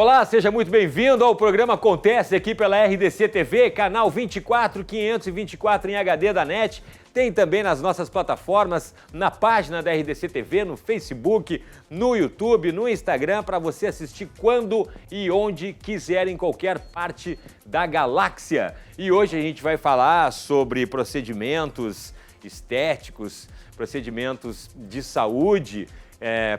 Olá, seja muito bem-vindo ao programa Acontece aqui pela RDC TV, canal 24, 524 em HD da NET. Tem também nas nossas plataformas, na página da RDC TV, no Facebook, no YouTube, no Instagram, para você assistir quando e onde quiser, em qualquer parte da galáxia. E hoje a gente vai falar sobre procedimentos estéticos, procedimentos de saúde,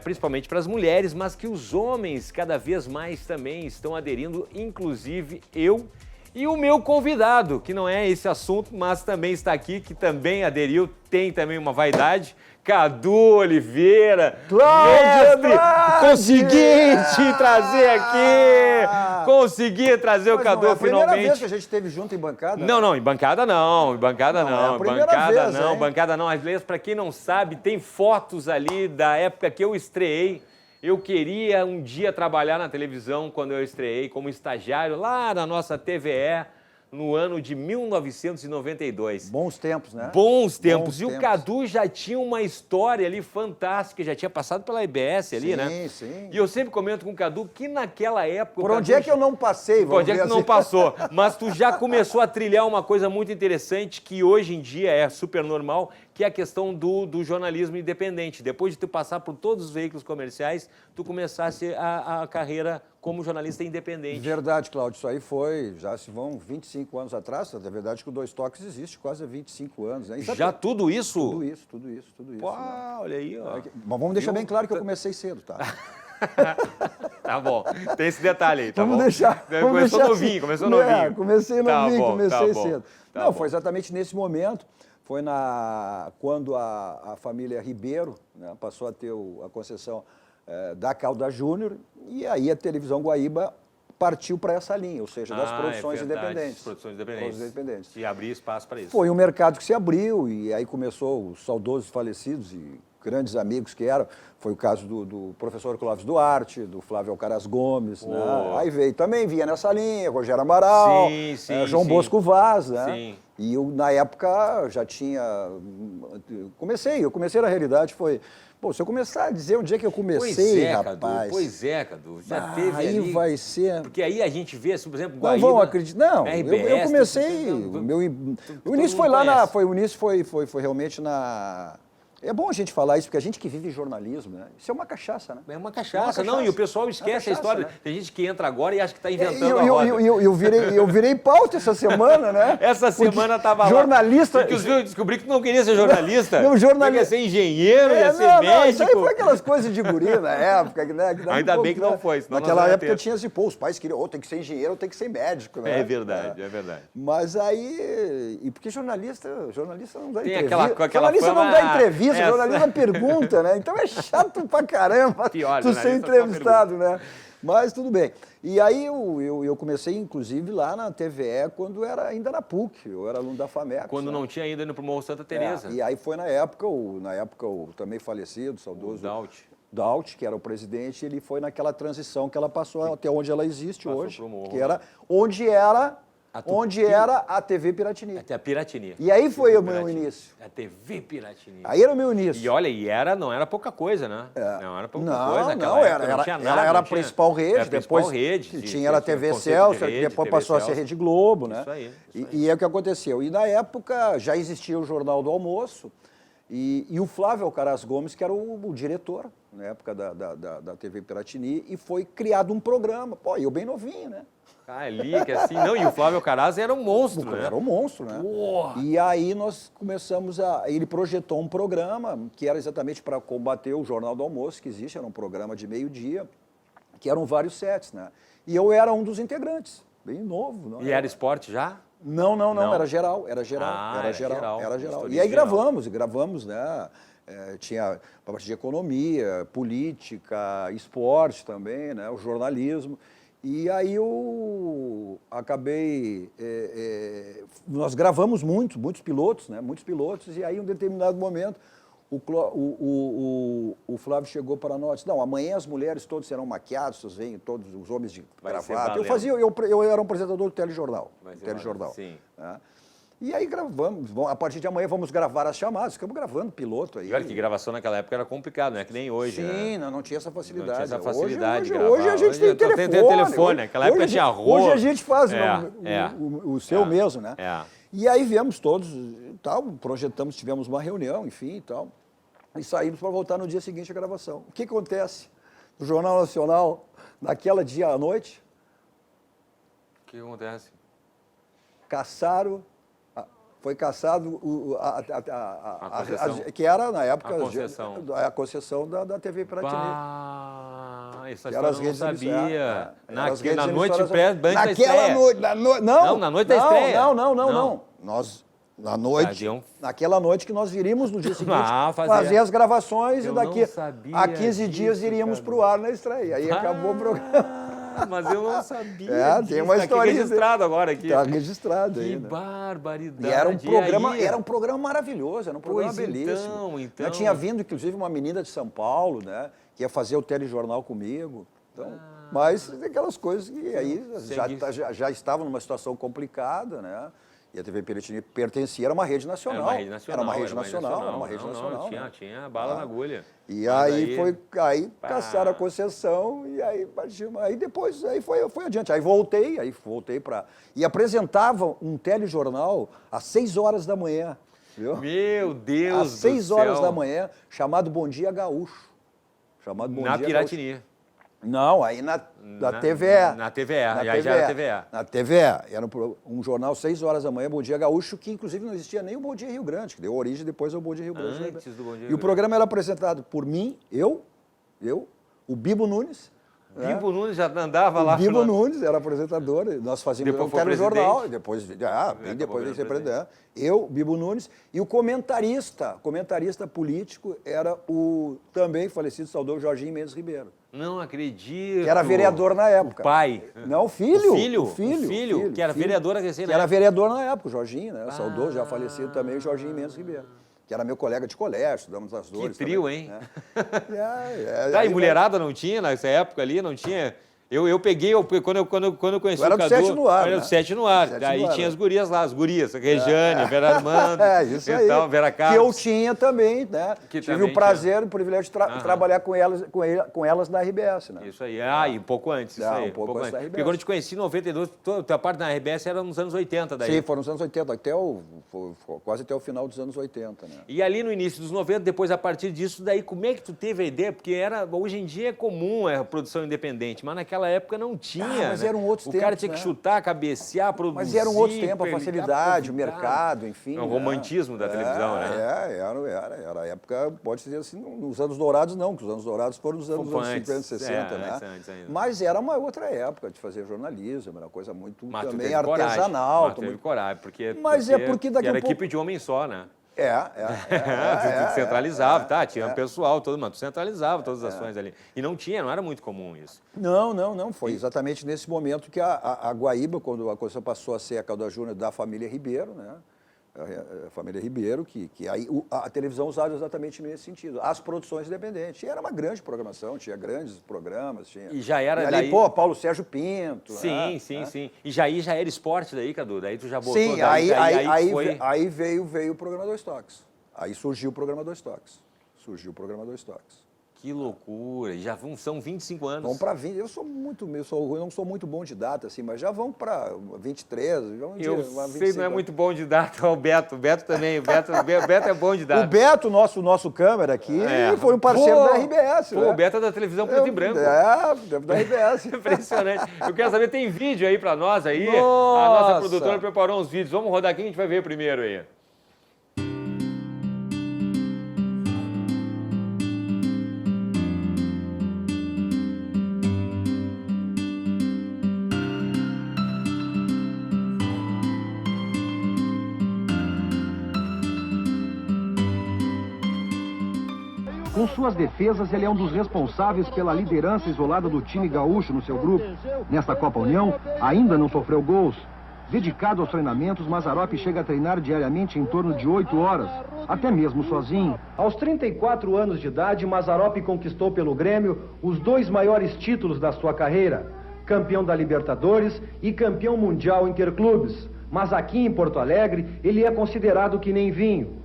principalmente para as mulheres, mas que os homens cada vez mais também estão aderindo, inclusive eu e o meu convidado, que não é esse assunto, mas também está aqui, que também aderiu, tem também uma vaidade, Cadu Oliveira. Cláudio, consegui te trazer aqui! Consegui trazer o Cadu finalmente. É a primeira vez que a gente esteve junto em bancada? Não, em bancada não, em bancada não. É a primeira vez, bancada não. Aliás, para quem não sabe, tem fotos ali da época que eu estreei. Eu queria um dia trabalhar na televisão quando eu estreei como estagiário lá na nossa TVE no ano de 1992. Bons tempos, né? Bons tempos. O Cadu já tinha uma história ali fantástica, já tinha passado pela IBS ali, né? Sim, sim. E eu sempre comento com o Cadu que naquela época... Por onde é que eu não passei? Por onde é que tu não passou? Mas tu já começou a trilhar uma coisa muito interessante que hoje em dia é super normal, que é a questão do jornalismo independente. Depois de tu passar por todos os veículos comerciais, tu começasse a carreira como jornalista independente. Verdade, Cláudio. Isso aí foi, já se vão 25 anos atrás. É verdade que o Dois Toques existe quase há 25 anos. Né? Já tudo isso? Tudo isso. Pô, né? olha aí, ó. Mas vamos deixar bem claro que eu comecei cedo, tá? Tá bom, tem esse detalhe aí, tá vamos bom? Deixar, começou novinho, assim. começou novinho. Comecei novinho, comecei cedo. Tá não, bom. foi exatamente nesse momento. Foi quando a família Ribeiro, né, passou a ter a concessão da Calda Júnior, e aí a televisão Guaíba partiu para essa linha, ou seja, das produções independentes. Produções independentes. E abrir espaço para isso. Foi um mercado que se abriu, e aí começou os saudosos falecidos e grandes amigos que eram. Foi o caso do professor Clóvis Duarte, do Flávio Alcaraz Gomes. Né? Aí também vinha nessa linha, Rogério Amaral, João Bosco Vaz. Né? Sim. E eu, na época, já tinha... Eu comecei na realidade, foi... Pô, se eu começar a dizer onde é que eu comecei, rapaz... Pois é, Cadu. Já teve aí ali... vai ser... Porque aí a gente vê, por exemplo, Guaíba... Não vão acreditar. Não, RBS, eu comecei... O início foi lá na... O início foi realmente na... É bom a gente falar isso, porque a gente que vive jornalismo, né? Isso é uma cachaça, né? É uma cachaça. Não, e o pessoal esquece a história. Né? Tem gente que entra agora e acha que está inventando a roda. Eu virei pauta essa semana, né? Essa semana estava lá. Jornalista... Inclusive, eu descobri que tu não queria ser jornalista. Não, jornalista... Ia ser engenheiro, ia ser médico. Não, isso aí foi aquelas coisas de guri na época. Né? Ainda bem que não foi. Naquela época tinha assim, os pais queriam, tem que ser engenheiro ou tem que ser médico. Né? É verdade, é verdade. Mas aí... E porque jornalista não dá tem entrevista. Aquela jornalista fama... não dá entrevista, jornalista pergunta, né? Então é chato pra caramba tu ser entrevistado, né? Mas tudo bem. E aí eu comecei, inclusive, lá na TVE, quando era ainda na PUC, eu era aluno da FAMEX. Quando não tinha ainda ido para o Morro Santa Teresa. E aí foi na época o também falecido, saudoso... Daut, que era o presidente, ele foi naquela transição que ela passou até onde ela existe hoje, que era onde era a TV Piratini. Até a Piratini. E aí foi o meu início. A TV Piratini. Aí era o meu início. E olha, não era pouca coisa, né? Não era pouca coisa naquela época. Não tinha nada. Era a principal rede. Depois tinha a TV Celso, que depois passou a ser Rede Globo, né? Isso aí. E é o que aconteceu. E na época já existia o Jornal do Almoço e o Flávio Alcaraz Gomes, que era o diretor, na época da TV Piratini, e foi criado um programa. Pô, eu bem novinho, né? Ali, que assim, não, e o Flávio Alcaraz era um monstro, né? Era um monstro, né? E aí nós começamos ele projetou um programa que era exatamente para combater o Jornal do Almoço, que existe, era um programa de meio-dia, que eram vários sets, né? E eu era um dos integrantes, bem novo. Não, e era esporte já? Não, era geral. Era geral. E aí gravamos, né? Tinha a parte de economia, política, esporte também, né? O jornalismo. E aí eu acabei... nós gravamos muitos pilotos, né? Muitos pilotos, e aí em um determinado momento o Flávio chegou para nós, não, amanhã as mulheres todas serão maquiadas, vocês veem todos os homens de gravata. Eu era um apresentador do telejornal. Sim. Né? E aí gravamos, a partir de amanhã vamos gravar as chamadas, ficamos gravando piloto aí. Olha que gravação naquela época era complicado, não é que nem hoje, Sim, né? não tinha essa facilidade. Não tinha essa facilidade de gravar. Hoje a gente tem telefone. Tem telefone, naquela época tinha rolo. Hoje a gente faz o seu mesmo, né? E aí viemos todos, tal, projetamos, tivemos uma reunião, enfim e tal, e saímos para voltar no dia seguinte à gravação. O que acontece no Jornal Nacional, naquela dia à noite? O que acontece? Caçaram... Foi caçado que era, na época, a concessão da TV Piratini. Essa história eu não sabia. Na noite da estreia. Não, na noite da estreia. Não. Nós, naquela noite que nós viríamos no dia seguinte, fazer as gravações e daqui a 15 dias iríamos para o ar na estreia. Aí acabou o programa. Mas eu não sabia. Tem uma história registrado agora aqui. Está registrado aí. Que barbaridade. E era um programa maravilhoso, era um programa belíssimo. Então. Eu tinha vindo, inclusive, uma menina de São Paulo, né, que ia fazer o telejornal comigo. Então, mas aquelas coisas que aí já estavam numa situação complicada, né? E a TV Piratini pertencia, era uma rede nacional. Era uma rede nacional. Tinha bala na agulha. E aí caçaram a concessão e aí partimos. Aí depois foi adiante. Aí voltei para... E apresentava um telejornal às 6 horas da manhã. Viu? Meu Deus às 6 horas da manhã, chamado Bom Dia Gaúcho. Na Piratini. Não, aí na TVE. Na TVE, aí já era TVE. Na TVE, era um jornal 6 horas da manhã, Bom Dia Gaúcho, que inclusive não existia nem o Bom Dia Rio Grande, que deu origem depois ao Bom Dia Rio Grande. Antes do Bom Dia Rio Grande. E o programa era apresentado por mim, o Bibo Nunes. Bibo Nunes já andava lá. O Bibo Nunes era apresentador, nós fazíamos um telejornal, depois de ser presidente. Eu, Bibo Nunes, e o comentarista político era o também falecido saudoso Jorginho Mendes Ribeiro. Não acredito. Que era vereador na época. O pai. Não, o filho. O filho, que era vereador que era vereador na época, o Jorginho, né? Saudoso, já falecido também, o Jorginho Mendes Ribeiro. Que era meu colega de colégio, estudamos as dores. Que trio, também, hein? Né? E mulherada não tinha nessa época ali? Não tinha? Eu peguei, quando eu conheci o Cadu... Era do 7 no ar, era do 7 no ar. Daí tinha as gurias lá, Rejane, Vera Armando, isso aí. Então, Vera Carlos. Que eu tinha também, né? Tive o prazer, o privilégio de trabalhar com elas na RBS, né? Isso aí. E um pouco antes, isso aí. Um pouco antes da RBS. Porque quando eu te conheci em 92, tua parte na RBS era nos anos 80 daí. Sim, foram nos anos 80, quase até o final dos anos 80, né? E ali no início dos 90, depois a partir disso, daí como é que tu teve a ideia? Porque hoje em dia é comum a produção independente, mas naquela época não tinha. Mas eram outros tempos. O cara tinha que chutar, cabecear, produzir. Mas eram outros tempos, a facilidade, o mercado, enfim. O romantismo da televisão, né? Era a época, pode dizer assim, nos anos dourados não, porque os anos dourados foram nos anos 50, 60, né? Mas era uma outra época de fazer jornalismo, era uma coisa muito também artesanal. Mas teve coragem, porque daqui era equipe de homem só, né? Tu centralizava, tinha pessoal todo, mas tu centralizava todas as ações ali. E não era muito comum isso. Não. Foi exatamente nesse momento que a Guaíba, quando a coisa passou a ser a Calda Júnior da família Ribeiro, né? A família Ribeiro, que aí a televisão usava exatamente nesse sentido. As produções independentes. E era uma grande programação, tinha grandes programas. E já era ali, Paulo Sérgio Pinto. Sim. E já era esporte daí, Cadu? Daí tu já botou... Sim, aí veio o programa Dois Toques. Aí surgiu o programa Dois Toques. Que loucura! E já são 25 anos. Vão para 20. Eu não sou muito bom de data, assim, mas já vão para 23. Não é muito bom de data, o Beto. O Beto também. O Beto é bom de data. O Beto, nosso câmera aqui, foi um parceiro da RBS. O Beto é da televisão preto e branco. Da RBS. Impressionante. Eu quero saber, tem vídeo aí para nós aí? Nossa. A nossa produtora preparou uns vídeos. Vamos rodar aqui, a gente vai ver primeiro aí. Com suas defesas, ele é um dos responsáveis pela liderança isolada do time gaúcho no seu grupo. Nesta Copa União, ainda não sofreu gols. Dedicado aos treinamentos, Mazzaropi chega a treinar diariamente em torno de 8 horas, até mesmo sozinho. Aos 34 anos de idade, Mazzaropi conquistou pelo Grêmio os 2 maiores títulos da sua carreira. Campeão da Libertadores e campeão mundial interclubes. mas aqui em Porto Alegre ele é considerado que nem vinho.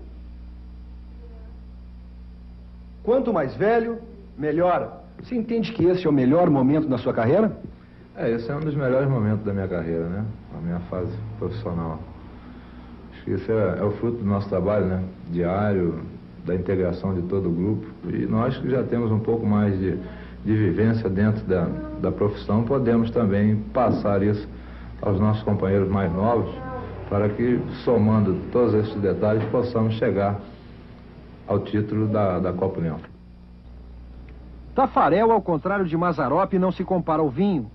Quanto mais velho, melhor. Você entende que esse é o melhor momento da sua carreira? Esse é um dos melhores momentos da minha carreira, né? A minha fase profissional. Acho que isso é o fruto do nosso trabalho, né? Diário, da integração de todo o grupo. E nós que já temos um pouco mais de vivência dentro da profissão, podemos também passar isso aos nossos companheiros mais novos, para que, somando todos esses detalhes, possamos chegar ao título da Copa União. Taffarel, ao contrário de Mazzaropi, não se compara ao vinho.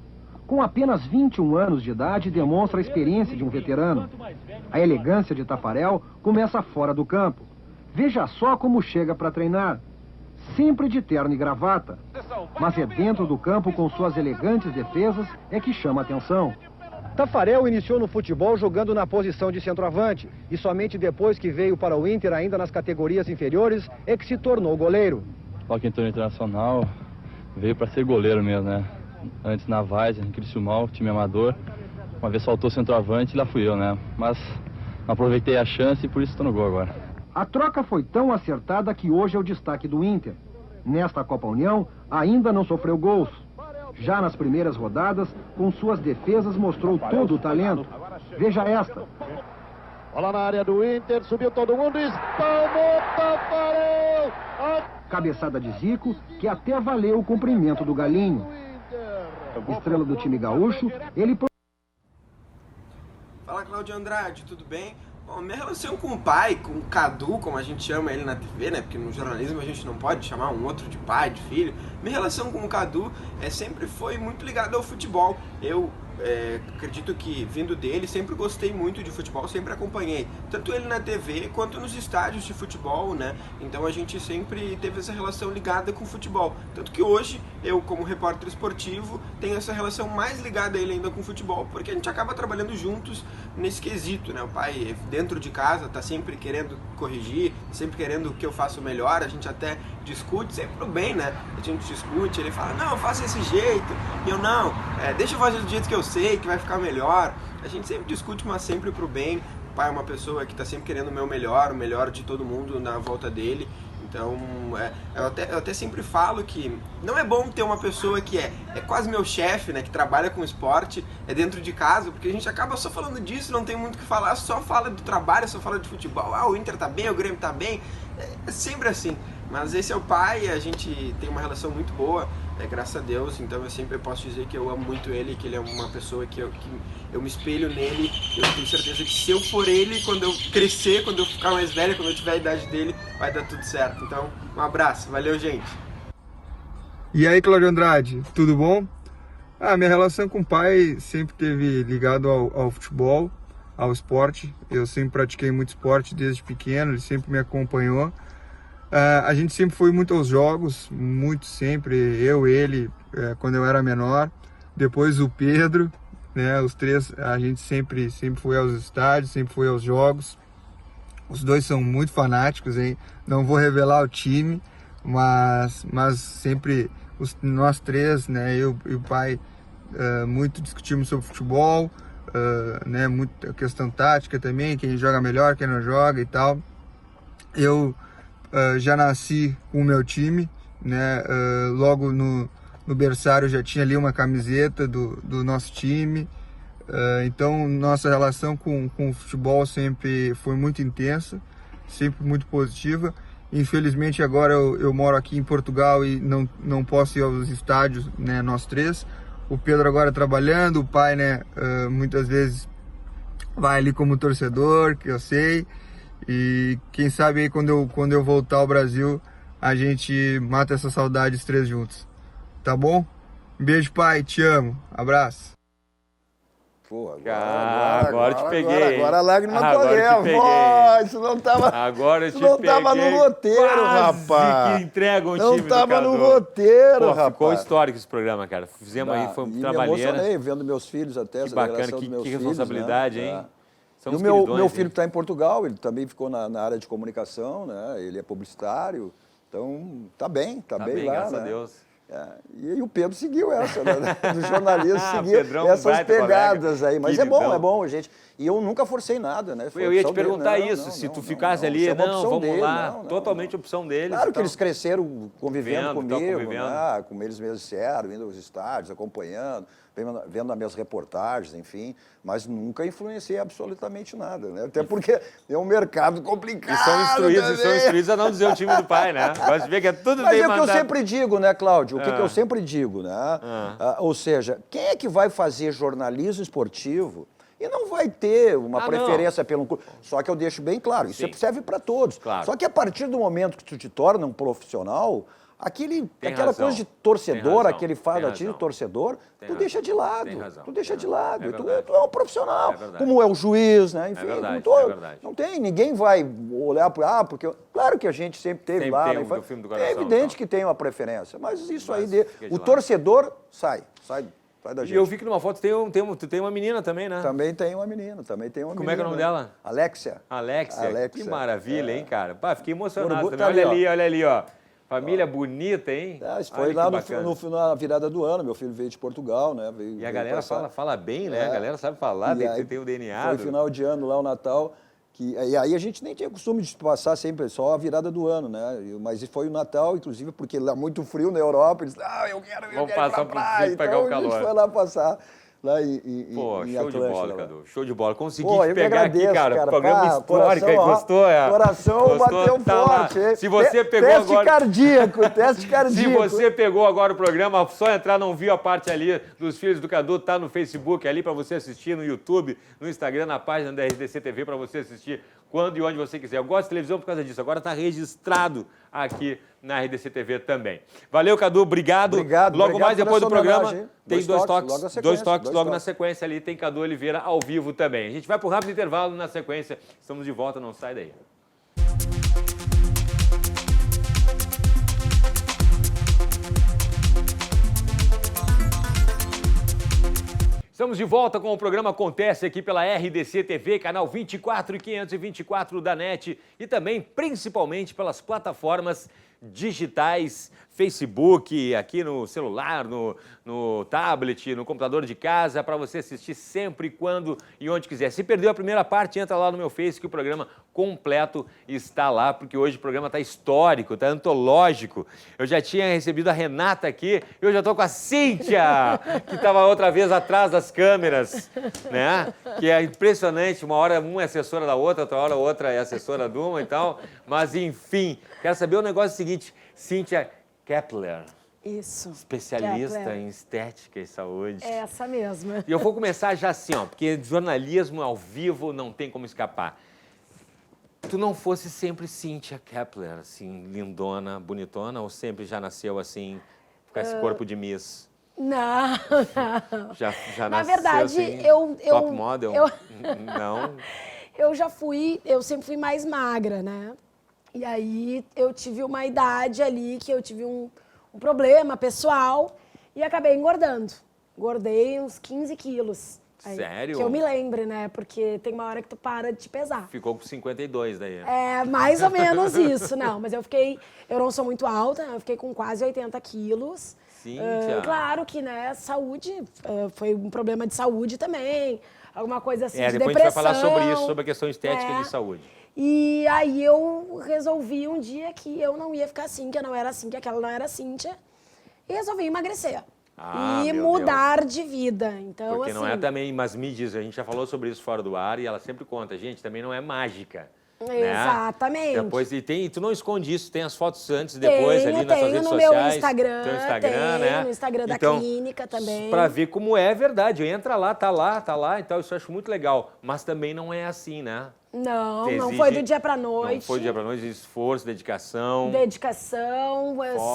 Com apenas 21 anos de idade, demonstra a experiência de um veterano. A elegância de Taffarel começa fora do campo. Veja só como chega para treinar. Sempre de terno e gravata. Mas é dentro do campo, com suas elegantes defesas, é que chama a atenção. Taffarel iniciou no futebol jogando na posição de centroavante. E somente depois que veio para o Inter, ainda nas categorias inferiores, é que se tornou goleiro. Logo que entrou no Internacional, veio para ser goleiro mesmo, né? Antes na Várzea, em Criciúmal, time amador. Uma vez faltou centroavante e lá fui eu, né? Mas não aproveitei a chance e por isso estou no gol agora. A troca foi tão acertada que hoje é o destaque do Inter. Nesta Copa União, ainda não sofreu gols. Já nas primeiras rodadas, com suas defesas, mostrou todo o talento. Veja esta. Bola na área do Inter, subiu todo mundo, espalmou Taffarel! Cabeçada de Zico, que até valeu o cumprimento do Galinho. Estrela do time gaúcho, ele... Fala, Cláudio Andrade, tudo bem? Bom, minha relação com o pai, com o Cadu, como a gente chama ele na TV, né? Porque no jornalismo a gente não pode chamar um outro de pai, de filho. Minha relação com o Cadu sempre foi muito ligada ao futebol. Eu acredito que, vindo dele, sempre gostei muito de futebol, sempre acompanhei. Tanto ele na TV, quanto nos estádios de futebol, né? Então a gente sempre teve essa relação ligada com o futebol. Tanto que hoje, eu como repórter esportivo, tenho essa relação mais ligada a ele ainda com o futebol, porque a gente acaba trabalhando juntos nesse quesito, né? O pai, dentro de casa, tá sempre querendo corrigir, sempre querendo que eu faça o melhor, a gente até discute, sempre pro bem, né? A gente discute, ele fala, não, eu faço desse jeito, e eu não, deixa eu fazer do jeito que eu sei, que vai ficar melhor. A gente sempre discute, mas sempre pro bem. O pai é uma pessoa que tá sempre querendo o melhor de todo mundo na volta dele. Então, eu até sempre falo que não é bom ter uma pessoa que é quase meu chefe, né, que trabalha com esporte, dentro de casa, porque a gente acaba só falando disso, não tem muito o que falar, só fala do trabalho, só fala de futebol. O Inter tá bem, o Grêmio tá bem, é sempre assim. Mas esse é o pai, a gente tem uma relação muito boa, graças a Deus, então eu sempre posso dizer que eu amo muito ele, que ele é uma pessoa que eu me espelho nele. Eu tenho certeza que se eu for ele, quando eu crescer, quando eu ficar mais velho, quando eu tiver a idade dele, vai dar tudo certo. Então, um abraço, valeu, gente. E aí, Cláudio Andrade, tudo bom? Minha relação com o pai sempre teve ligado ao futebol, ao esporte. Eu sempre pratiquei muito esporte desde pequeno, ele sempre me acompanhou. A gente sempre foi muito aos jogos, muito sempre, eu, ele, quando eu era menor, depois o Pedro, né, os três, a gente sempre foi aos estádios, sempre foi aos jogos. Os dois são muito fanáticos, hein? Não vou revelar o time, mas sempre nós três, né, eu e o pai, muito discutimos sobre futebol, né, muita questão tática também, quem joga melhor, quem não joga e tal. Eu já nasci com o meu time, né? Logo no berçário já tinha ali uma camiseta do nosso time. Então nossa relação com o futebol sempre foi muito intensa, sempre muito positiva. Infelizmente agora eu moro aqui em Portugal e não posso ir aos estádios, né, nós três. O Pedro agora trabalhando, o pai, né, muitas vezes vai ali como torcedor, que eu sei. E quem sabe aí quando eu voltar ao Brasil, a gente mata essa saudade os três juntos. Tá bom? Beijo, pai, te amo. Abraço. Pô, agora te peguei. Agora a lágrima agora correu. Isso não tava. Agora eu te não tava no roteiro, rapaz. Que entrega um não time tava do no roteiro, rapaz. Ficou histórico esse programa, cara. Fizemos aí, foi um trabalheira. Me emocionei vendo meus filhos até. Que bacana, que responsabilidade, filhos, hein? Né? E o meu filho que está em Portugal, ele também ficou na área de comunicação, né? Ele é publicitário, então tá bem lá, graças né? a Deus. E o Pedro seguiu essa, né? Do jornalismo, seguiu Pedrão, essas pegadas aí. Mas é bom, a gente... E eu nunca forcei nada, né? Eu ia te perguntar isso, se tu ficasse ali, vamos lá, totalmente opção deles. Claro que eles cresceram convivendo comigo, né? Como eles mesmos disseram, indo aos estádios, acompanhando, vendo as minhas reportagens, enfim, mas nunca influenciei absolutamente nada, né? Até porque é um mercado complicado. E são instruídos a não dizer o time do pai, né? Gosto de ver que é tudo bem mandado. Mas é o que eu sempre digo, né, Cláudio? O que eu sempre digo, né? Ou seja, quem é que vai fazer jornalismo esportivo e não vai ter uma preferência pelo clube? Só que eu deixo bem claro, isso serve para todos. Claro. Só que a partir do momento que tu te torna um profissional, aquela coisa de torcedor, aquele fado de torcedor, tu deixa de lado. Tu deixa de lado. Tu é um profissional. Como é o juiz, né? Enfim, não tem. Ninguém vai olhar para. Porque. Claro que a gente sempre teve lá. É evidente que tem uma preferência. Mas isso aí. O torcedor sai da gente. E eu vi que numa foto tu tem uma menina também, né? Também tem uma menina. Como é que é o nome dela? Alexia. Alexia. Que maravilha, hein, cara? Pá, fiquei emocionado também. Olha ali, ó. Família bonita, hein? Isso foi lá na virada do ano. Meu filho veio de Portugal, né? E a galera fala bem, né? A galera sabe falar, tem o DNA. Foi final de ano lá, o Natal. E aí a gente nem tinha costume de passar sempre só a virada do ano, né? Mas foi o Natal, inclusive, porque lá muito frio na Europa. Eles eu quero ir pra praia. Pegar o calor. A gente foi lá passar. Lá em show de bola, Cadu. Show de bola. Consegui te pegar aqui, cara. Programa histórico aí, gostou? Coração bateu forte. Se você pegou teste agora... teste cardíaco. Se você pegou agora o programa, só entrar, não viu a parte ali dos Filhos do Cadu, tá no Facebook ali para você assistir, no YouTube, no Instagram, na página da RDC TV para você assistir quando e onde você quiser. Eu gosto de televisão por causa disso. Agora tá registrado aqui na RDC TV também. Valeu, Cadu. Obrigado. Logo mais depois do programa, tem dois toques logo na sequência ali. Tem Cadu Oliveira ao vivo também. A gente vai pro rápido intervalo na sequência. Estamos de volta, não sai daí. Estamos de volta com o programa Acontece aqui pela RDC TV, canal 24 e 524 da NET e também, principalmente, pelas plataformas digitais, Facebook, aqui no celular, no tablet, no computador de casa, para você assistir sempre, quando e onde quiser. Se perdeu a primeira parte, entra lá no meu Face que o programa completo está lá, porque hoje o programa está histórico, está antológico. Eu já tinha recebido a Renata aqui, eu já estou com a Cíntia, que estava outra vez atrás das câmeras, né? Que é impressionante, uma hora uma é assessora da outra, outra hora outra é assessora de uma e tal, mas enfim, quero saber o negócio seguinte, Cíntia Kepler. Isso. Especialista Kepler. Em estética e saúde. É essa mesma. E eu vou começar já assim, ó, porque jornalismo ao vivo não tem como escapar. Tu não fosse sempre Cíntia Kepler, assim, lindona, bonitona, ou sempre já nasceu assim, com esse corpo de Miss? Não. Já Na nasceu verdade, assim, eu top model? Não. Eu sempre fui mais magra, né? E aí eu tive uma idade ali que eu tive um problema pessoal e acabei engordando. Engordei uns 15 quilos. Aí, sério? Que eu me lembre, né? Porque tem uma hora que tu para de te pesar. Ficou com 52 daí. É, mais ou menos isso. Não, mas eu não sou muito alta, eu fiquei com quase 80 quilos. Cíntia. Claro que, né, saúde, foi um problema de saúde também. Alguma coisa assim de depois depressão. A gente vai falar sobre isso, sobre a questão estética e de saúde. E aí eu resolvi um dia que eu não ia ficar assim, que eu não era assim, que aquela não era Cíntia. E resolvi emagrecer. E mudar de vida. Então, porque assim, não é também, mas me diz, a gente já falou sobre isso fora do ar e ela sempre conta, gente, também não é mágica. Exatamente. Né? Depois, e tu não esconde isso, tem as fotos antes e depois ali nas suas redes sociais. Tenho no meu Instagram, né? No Instagram da clínica também. Pra ver como é verdade, entra lá, tá lá, então isso eu acho muito legal. Mas também não é assim, né? Não foi do dia pra noite. Não foi do dia pra noite, esforço, dedicação.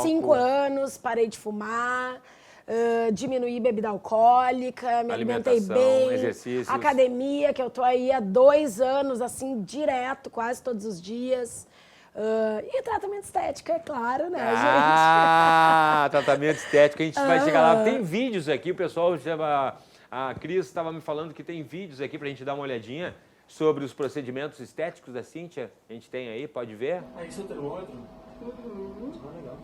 5 anos, parei de fumar. Diminuí bebida alcoólica, me alimentei bem, exercícios. Academia, que eu tô aí há 2 anos, assim, direto, quase todos os dias. E tratamento estético, é claro, né, gente? Tratamento estético, a gente vai chegar lá. Tem vídeos aqui, o pessoal, a Cris estava me falando que tem vídeos aqui pra gente dar uma olhadinha sobre os procedimentos estéticos da Cíntia. A gente tem aí, pode ver? Esse é o termômetro? Uhum. Legal.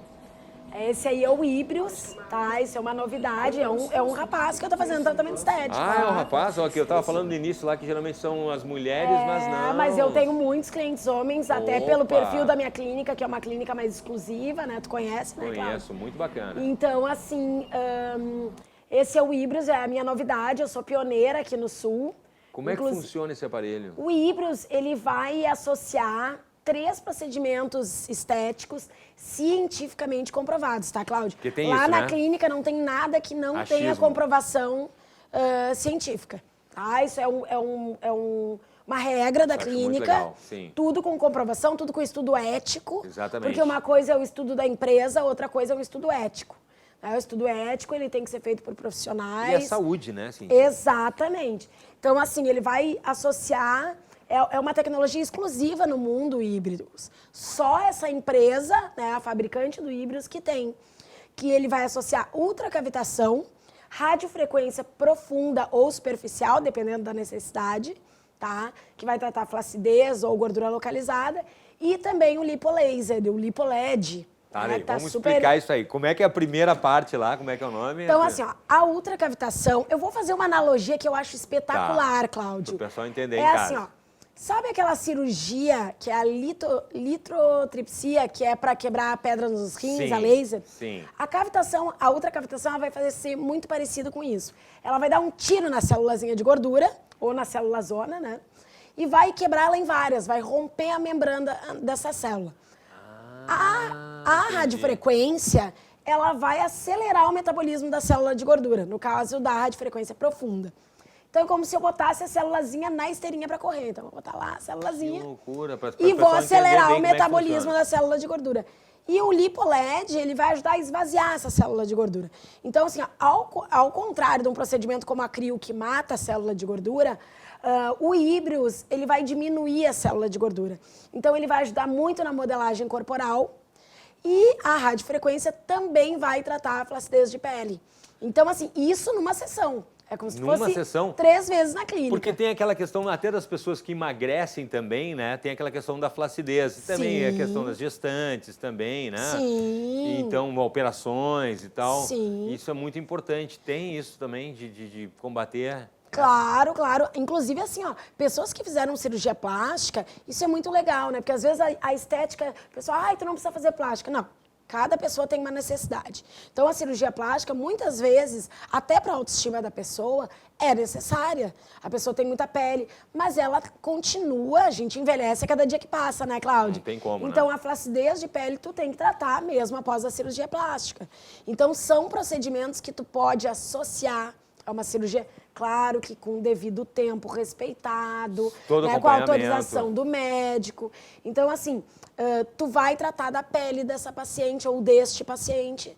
Esse aí é o Híbrios, tá? Isso é uma novidade, é um rapaz que eu tô fazendo tratamento estético. Ah, é um rapaz? Ó, que eu tava falando no início lá, que geralmente são as mulheres, mas não. Mas eu tenho muitos clientes homens, até pelo perfil da minha clínica, que é uma clínica mais exclusiva, né? Tu conhece, né, Cláudio? Conheço, muito bacana. Então, assim, esse é o Híbrios, é a minha novidade, eu sou pioneira aqui no Sul. Como é que funciona esse aparelho? O Híbrios, ele vai associar 3 procedimentos estéticos cientificamente comprovados, tá, Cláudio? Porque tem Lá isso, na né? clínica não tem nada que não Achismo. tenha comprovação científica, tá? Isso é uma regra da clínica. Muito legal, sim. Tudo com comprovação, tudo com estudo ético. Exatamente. Porque uma coisa é o estudo da empresa, outra coisa é o estudo ético. O estudo ético, ele tem que ser feito por profissionais. E a saúde, né? Sim. Exatamente. Então, assim, ele vai associar... É uma tecnologia exclusiva no mundo Híbridos. Só essa empresa, né, a fabricante do Híbridos, que tem. Que ele vai associar ultracavitação, radiofrequência profunda ou superficial, dependendo da necessidade, tá? Que vai tratar flacidez ou gordura localizada. E também o lipolaser, o lipoled. Tá, né? Vamos explicar isso aí. Como é que é a primeira parte lá? Como é que é o nome? Então, assim, ó, a ultracavitação... Eu vou fazer uma analogia que eu acho espetacular, Cláudio. Para o pessoal entender em casa. Assim, ó. Sabe aquela cirurgia que é a litrotripsia, que é para quebrar a pedra nos rins, sim, a laser? Sim. A ultracavitação, ela vai fazer ser muito parecido com isso. Ela vai dar um tiro na célulazinha de gordura, ou na célula zona, né? E vai quebrar ela em várias, vai romper a membrana dessa célula. A radiofrequência, ela vai acelerar o metabolismo da célula de gordura, no caso da radiofrequência profunda. Então, é como se eu botasse a célulazinha na esteirinha para correr. Então, eu vou botar lá a célulazinha. Que loucura. E vou acelerar o metabolismo da célula de gordura. E o lipoled, ele vai ajudar a esvaziar essa célula de gordura. Então, assim, ao contrário de um procedimento como a crio, que mata a célula de gordura, o Híbrios, ele vai diminuir a célula de gordura. Então, ele vai ajudar muito na modelagem corporal. E a radiofrequência também vai tratar a flacidez de pele. Então, assim, isso numa sessão. É como se fosse sessão, 3 vezes na clínica. Porque tem aquela questão, até das pessoas que emagrecem também, né? Tem aquela questão da flacidez. E também a questão das gestantes também, né? Sim. Então, operações e tal. Sim. Isso é muito importante. Tem isso também de combater... Claro, claro. Inclusive, assim, ó, pessoas que fizeram cirurgia plástica, isso é muito legal, né? Porque às vezes a estética, o pessoal, tu não precisa fazer plástica. Não. Cada pessoa tem uma necessidade. Então, a cirurgia plástica, muitas vezes, até para a autoestima da pessoa, é necessária. A pessoa tem muita pele, mas ela continua, a gente envelhece a cada dia que passa, né, Cláudio? Não tem como, então, né? a flacidez de pele tu tem que tratar mesmo após a cirurgia plástica. Então, são procedimentos que tu pode associar a uma cirurgia, claro que com o devido tempo respeitado, né, com a autorização do médico. Então, assim... tu vai tratar da pele dessa paciente ou deste paciente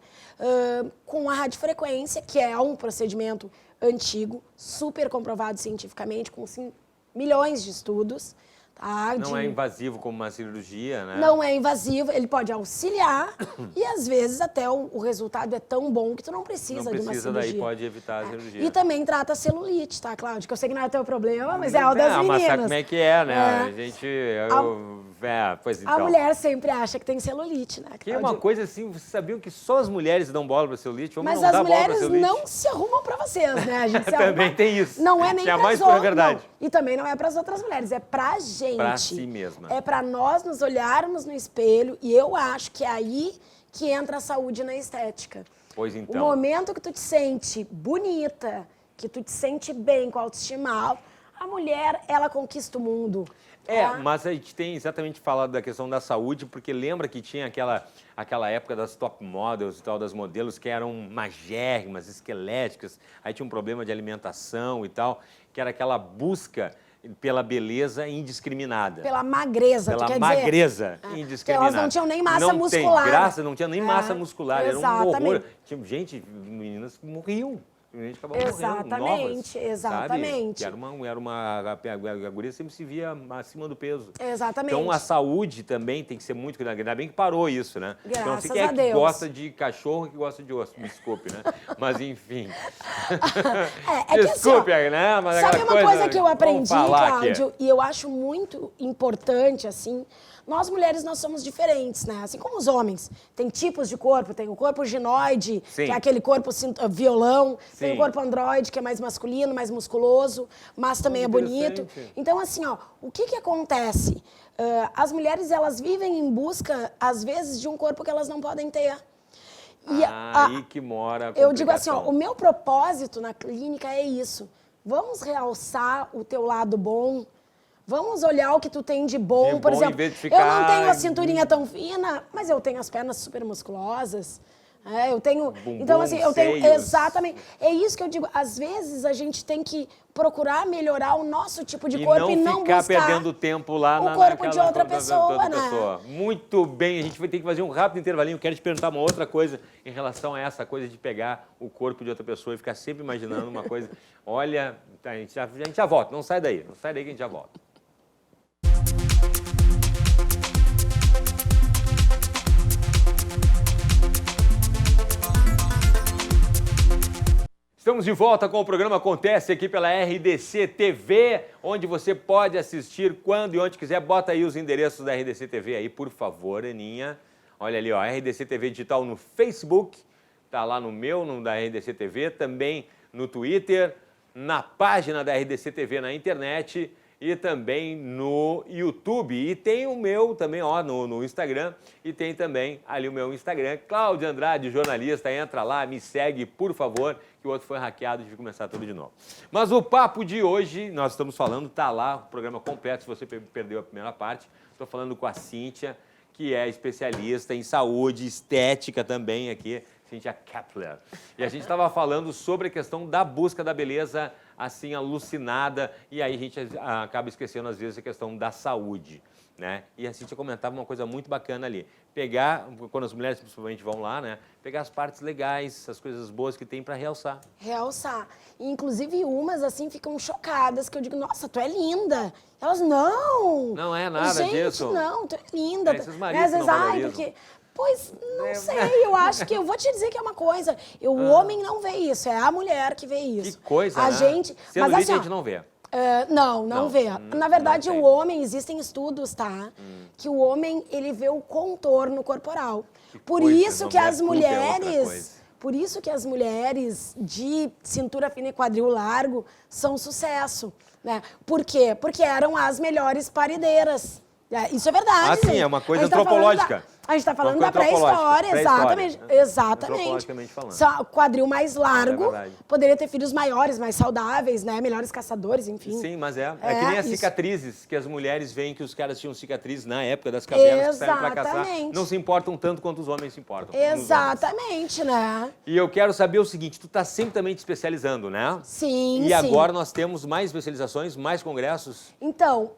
com a radiofrequência, que é um procedimento antigo, super comprovado cientificamente, com milhões de estudos. Tá? Não é invasivo como uma cirurgia, né? Não é invasivo, ele pode auxiliar e às vezes até o resultado é tão bom que tu não precisa de uma cirurgia. Daí pode evitar a cirurgia. E também trata a celulite, tá, Cláudio? Que eu sei que não é teu problema, mas é o das meninas. Mas sabe como é que é, né? A gente... pois então. A mulher sempre acha que tem celulite, né, Cláudio? Que é uma coisa assim, vocês sabiam que só as mulheres dão bola pra celulite? Vamos mas não as dar bola pra mulheres celulite? não se arrumam pra vocês, né? A gente se Também arruma... tem isso. Não é nem que é pras mais outras, verdade. não. E também não é pras outras mulheres, é pra gente. Pra si mesma. É pra nós nos olharmos no espelho e eu acho que é aí que entra a saúde na estética. Pois então. O momento que tu te sente bonita, que tu te sente bem com a autoestima alta, a mulher, ela conquista o mundo. Mas a gente tem exatamente falado da questão da saúde, porque lembra que tinha aquela época das top models e tal, das modelos que eram magérrimas, esqueléticas, aí tinha um problema de alimentação e tal, que era aquela busca pela beleza indiscriminada. Pela magreza, pela tu quer magreza dizer? indiscriminada. Elas não tinham nem massa muscular. Não tem graça, não tinha nem massa muscular, exatamente. era um horror. Tinha gente, meninas morriam. gente acabava morrendo, novas, exatamente. A guria sempre se via acima do peso. Exatamente. Então, a saúde também tem que ser muito cuidada. Ainda bem que parou isso, né? Graças então, não sei quem é que gosta de cachorro que gosta de osso, desculpe, né? Mas, enfim. Desculpe, assim, né? Mas sabe uma coisa que eu aprendi, Cláudio, e eu acho muito importante, assim, nós mulheres, nós somos diferentes, né? Assim como os homens. Tem tipos de corpo, tem o corpo ginoide, Sim. que é aquele corpo violão, Sim. tem o corpo androide, que é mais masculino, mais musculoso, mas também é bonito. Então, assim, ó, o que acontece? As mulheres, elas vivem em busca, às vezes, de um corpo que elas não podem ter. E aí que mora a complicação. Eu digo assim, ó, o meu propósito na clínica é isso. Vamos realçar o teu lado bom. Vamos olhar o que tu tem de bom. Por exemplo, eu não tenho a cinturinha tão fina, mas eu tenho as pernas super musculosas. Eu tenho... Bumbum, então, assim, eu tenho... seios. Exatamente. É isso que eu digo. Às vezes, a gente tem que procurar melhorar o nosso tipo de corpo e não ficar buscar perdendo tempo lá o corpo de outra pessoa, né? Muito bem, a gente vai ter que fazer um rápido intervalinho. Quero te perguntar uma outra coisa em relação a essa coisa de pegar o corpo de outra pessoa e ficar sempre imaginando uma coisa. Olha, a gente já volta. Não sai daí que a gente já volta. Estamos de volta com o programa Acontece aqui pela RDC TV, onde você pode assistir quando e onde quiser. Bota aí os endereços da RDC TV aí, por favor, Aninha. Olha ali, ó, RDC TV Digital no Facebook, tá lá no da RDC TV, também no Twitter, na página da RDC TV na internet e também no YouTube. E tem o meu também, ó, no Instagram. E tem também ali o meu Instagram, Cláudio Andrade, jornalista. Entra lá, me segue, por favor, que o outro foi hackeado e tive que começar tudo de novo. Mas o papo de hoje, nós estamos falando, tá lá, o programa completo, se você perdeu a primeira parte. Estou falando com a Cíntia, que é especialista em saúde, estética também aqui, Cíntia Kepler. E a gente estava falando sobre a questão da busca da beleza, assim, alucinada, e aí a gente acaba esquecendo, às vezes, a questão da saúde, né? E a Cíntia comentava uma coisa muito bacana ali, pegar, quando as mulheres principalmente vão lá, né? Pegar as partes legais, as coisas boas que tem para realçar. Realçar. E, inclusive, umas, assim, ficam chocadas, que eu digo, nossa, tu é linda. Elas, não! Não é nada gente, disso. Gente, não, tu é linda. Esses maridos às vezes, porque... Pois, não sei, eu acho que eu vou te dizer que é uma coisa. O homem não vê isso, é a mulher que vê isso. Que coisa, a né? gente, Sendo mas assim, a gente não vê. Não vê. Na verdade, o homem, existem estudos, tá? Que o homem, ele vê o contorno corporal. Por isso que as mulheres... Por isso que as mulheres de cintura fina e quadril largo são sucesso, né? Por quê? Porque eram as melhores parideiras. Isso é verdade. Sim, é uma coisa antropológica. A gente está falando da pré-história, exatamente. Exatamente. Antropologicamente falando. Quadril mais largo, poderia ter filhos maiores, mais saudáveis, né? Melhores caçadores, enfim. Sim, mas é que nem as cicatrizes, que as mulheres veem que os caras tinham cicatrizes na época das cavernas que saíram para caçar. Não se importam tanto quanto os homens se importam. Exatamente, né? E eu quero saber o seguinte, tu tá sempre também te especializando, né? Sim, E agora nós temos mais especializações, mais congressos? Então,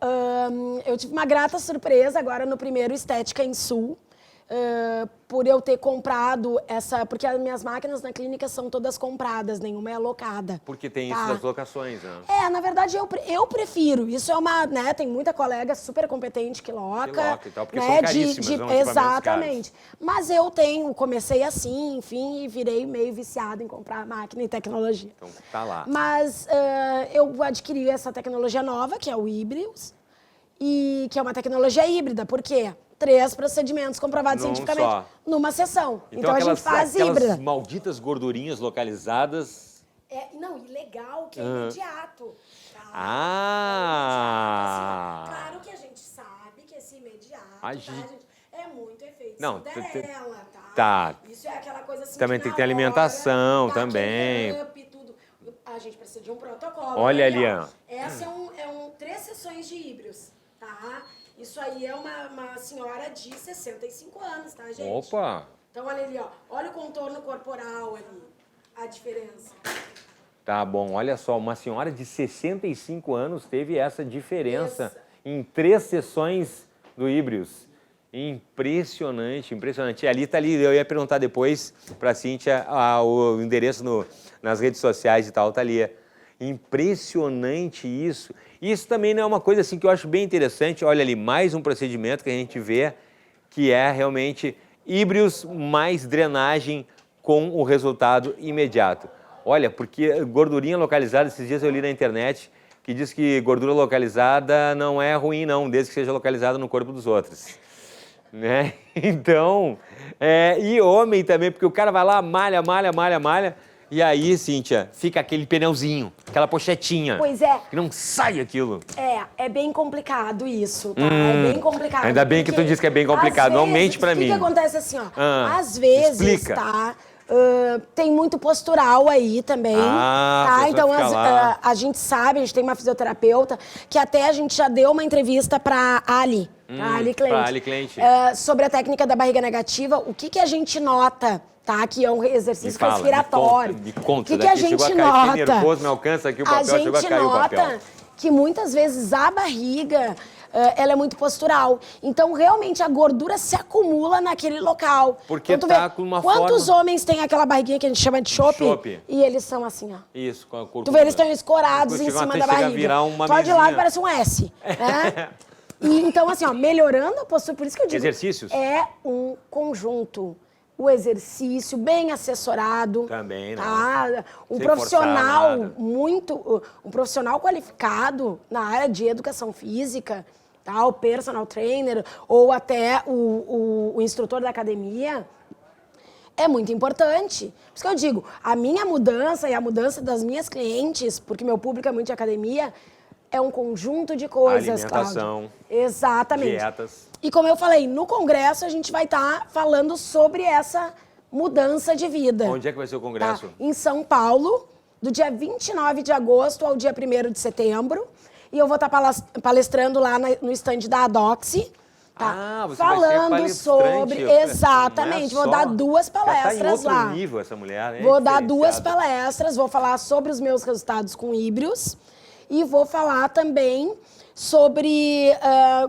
eu tive uma grata surpresa agora no primeiro Estética em Sul. Por eu ter comprado essa... Porque as minhas máquinas na clínica são todas compradas, nenhuma é alocada. Porque tem isso das locações, né? Na verdade, eu prefiro. Isso é uma... né, tem muita colega super competente que loca. E tal, porque são caríssimas, exatamente. Mas eu comecei assim, enfim, e virei meio viciada em comprar máquina e tecnologia. Então, tá lá. Mas eu adquiri essa tecnologia nova, que é o Híbridos, e que é uma tecnologia híbrida. Por quê? 3 procedimentos comprovados cientificamente numa sessão. Então a gente faz híbrida. Aquelas malditas gordurinhas localizadas. Não, e legal que é imediato. Tá? Claro que a gente sabe que esse imediato, gente, é muito efeito Cinderela, tá? Isso é aquela coisa assim. Também tem que ter alimentação também. Tudo. A gente precisa de um protocolo. Olha ali, ó. Essa é 3 sessões de híbridos, tá? Isso aí é uma senhora de 65 anos, tá, gente? Opa! Então, olha ali, ó. Olha o contorno corporal ali. A diferença. Tá bom, olha só. Uma senhora de 65 anos teve essa diferença em 3 sessões do Híbridos. Impressionante, impressionante. Ali tá ali, eu ia perguntar depois para a Cíntia o endereço nas redes sociais e tal, tá ali. Impressionante isso. Isso também não é uma coisa assim que eu acho bem interessante. Olha ali, mais um procedimento que a gente vê que é realmente híbridos mais drenagem com o resultado imediato. Olha, porque gordurinha localizada, esses dias eu li na internet que diz que gordura localizada não é ruim não, desde que seja localizada no corpo dos outros. Né? Então, e homem também, porque o cara vai lá, malha, e aí, Cíntia, fica aquele pneuzinho, aquela pochetinha. Pois é. Que não sai aquilo. É bem complicado isso, tá? É bem complicado. Ainda bem que tu disse que é bem complicado, não mente pra mim. O que acontece assim, ó, às vezes, explica. tá? Tem muito postural aí também, tá? Então a gente sabe, a gente tem uma fisioterapeuta que até a gente já deu uma entrevista pra Ali, Ali Clemente, sobre a técnica da barriga negativa. O que a gente nota, tá? Que é um exercício respiratório. Me conta, o que a gente nota? Fiquei nervoso, me alcança aqui o papel, chegou a cair o papel. A gente nota que muitas vezes a barriga ela é muito postural. Então, realmente, a gordura se acumula naquele local. Porque então, tá com uma quantos homens têm aquela barriguinha que a gente chama de chope? E eles são assim, ó. Isso, com a curva. Tu vê, eles estão escorados em cima da barriga. Virar uma só de lado parece um S. Né? E, então, assim, ó, melhorando a postura, por isso que eu digo... Exercícios? É um conjunto. O exercício bem assessorado. Também, né? Tá? Um profissional um profissional qualificado na área de educação física, tá? O personal trainer ou até o instrutor da academia, é muito importante. Por isso que eu digo, a minha mudança e a mudança das minhas clientes, porque meu público é muito de academia, é um conjunto de coisas, alimentação, Cláudio. Exatamente. Dietas. E como eu falei, no congresso a gente vai estar falando sobre essa mudança de vida. Onde é que vai ser o congresso? Tá? Em São Paulo, do dia 29 de agosto ao dia 1º de setembro. E eu vou estar palestrando lá no stand da Adoxy. Tá? Você falando vai ser sobre... Exatamente. Vou dar 2 palestras tá em lá. outro nível essa mulher, né? Vou dar 2 palestras, vou falar sobre os meus resultados com híbridos. E vou falar também sobre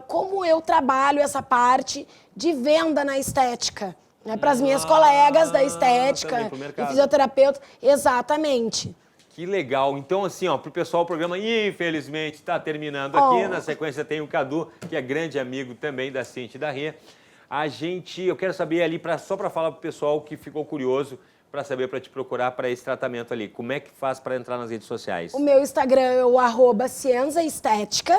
como eu trabalho essa parte de venda na estética, né, para as minhas colegas da estética e fisioterapeuta. Exatamente. Que legal. Então, assim, ó, pro pessoal, o programa, infelizmente, está terminando aqui. Na sequência tem o Cadu, que é grande amigo também da Cíntia e da Rê. Eu quero saber ali, só para falar pro pessoal que ficou curioso, para saber, para te procurar para esse tratamento ali. Como é que faz para entrar nas redes sociais? O meu Instagram é o @cienzaestética.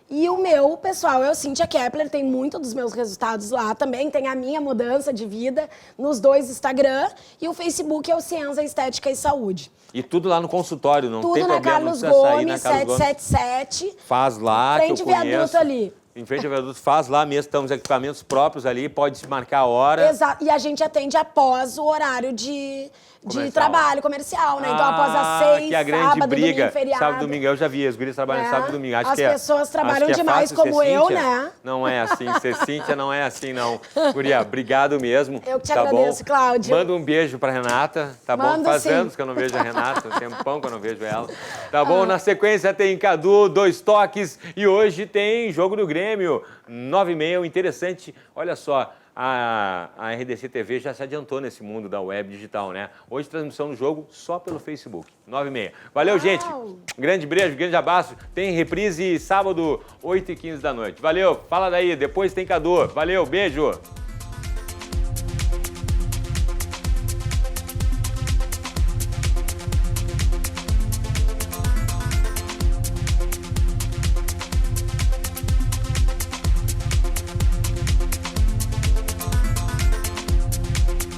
E o meu pessoal é o Cíntia Kepler, tem muito dos meus resultados lá também. Tem a minha mudança de vida nos 2 Instagram. E o Facebook é o Cienza Estética e Saúde. E tudo lá no consultório, não tem problema. Tudo na Carlos Gomes, 777. Faz lá, frente ao viaduto ali. Em frente ao viaduto, faz lá mesmo, estamos equipamentos próprios ali, pode se marcar a hora. Exato, e a gente atende após o horário de trabalho comercial, né? Então após as 6, que é a grande sábado, briga, domingo, feriado. Sábado, domingo, eu já vi, as gurias trabalham sábado e domingo. As pessoas trabalham demais como eu, né? Não é assim, ser Cíntia não é assim, não. Guria, obrigado mesmo. Eu que te agradeço, Cláudio. Manda um beijo pra Renata, tá bom? Faz anos que eu não vejo a Renata, um tempão que eu não vejo ela. Tá bom? Na sequência tem Cadu, 2 toques e hoje tem jogo do Grêmio, 9h30, interessante, olha só. A RDC TV já se adiantou nesse mundo da web digital, né? Hoje transmissão do jogo só pelo Facebook, 9h30. Valeu, gente. Grande beijo, grande abraço. Tem reprise sábado, 8h15 da noite. Valeu, fala daí. Depois tem Cadu. Valeu, beijo.